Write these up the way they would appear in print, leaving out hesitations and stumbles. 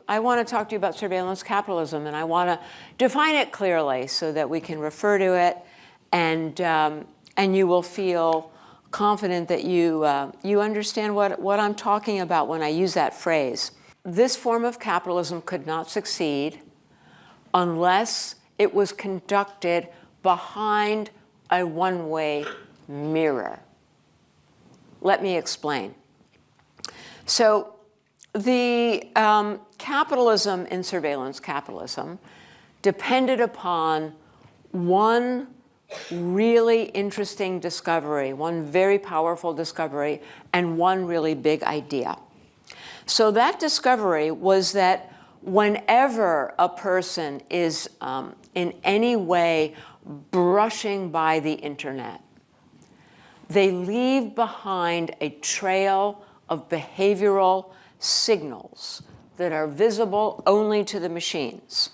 I want to talk to you about surveillance capitalism, and I want to define it clearly so that we can refer to it, and you will feel confident that you understand what I'm talking about when I use that phrase. This form of capitalism could not succeed unless it was conducted behind a one-way mirror. Let me explain. So the capitalism in surveillance capitalism depended upon one really interesting discovery, one very powerful discovery, and one really big idea. So that discovery was that whenever a person is in any way brushing by the internet, they leave behind a trail of behavioral signals that are visible only to the machines.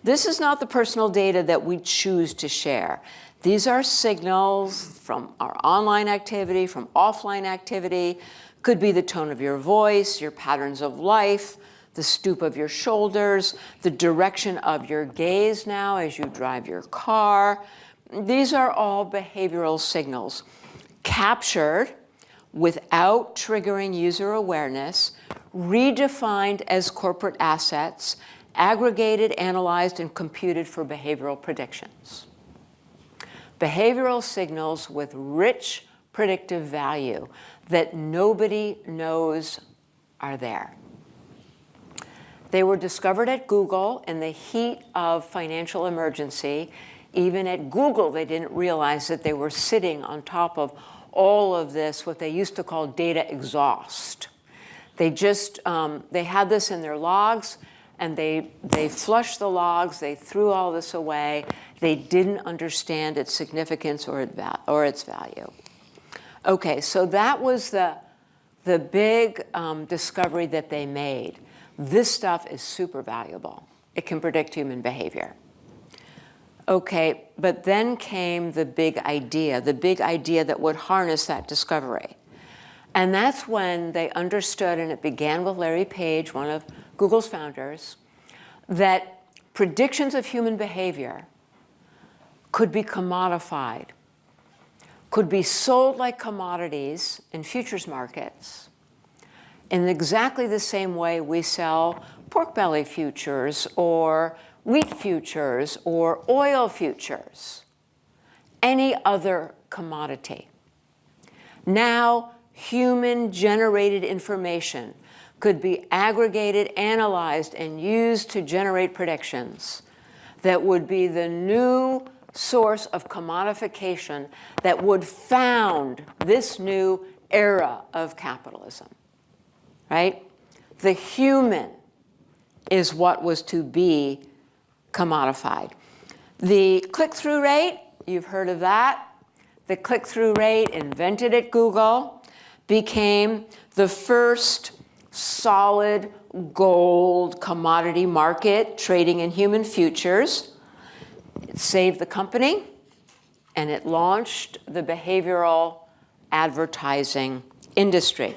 This is not the personal data that we choose to share. These are signals from our online activity, from offline activity. Could be the tone of your voice, your patterns of life, the stoop of your shoulders, the direction of your gaze now as you drive your car. These are all behavioral signals captured without triggering user awareness, redefined as corporate assets, aggregated, analyzed, and computed for behavioral predictions. Behavioral signals with rich predictive value that nobody knows are there. They were discovered at Google in the heat of financial emergency. Even at Google, they didn't realize that they were sitting on top of all of this, what they used to call data exhaust. They just, they had this in their logs, and they flushed the logs, they threw all this away. They didn't understand its significance or its value. Okay, so that was the big discovery that they made. This stuff is super valuable. It can predict human behavior. Okay, but then came the big idea that would harness that discovery. And that's when they understood, and it began with Larry Page, one of Google's founders, that predictions of human behavior could be commodified, could be sold like commodities in futures markets in exactly the same way we sell pork belly futures or wheat futures or oil futures, any other commodity. Now, human-generated information could be aggregated, analyzed, and used to generate predictions that would be the new source of commodification that would found this new era of capitalism, right? The human is what was to be commodified. The click-through rate, you've heard of that. The click-through rate, invented at Google, became the first solid gold commodity market trading in human futures. It saved the company, and it launched the behavioral advertising industry.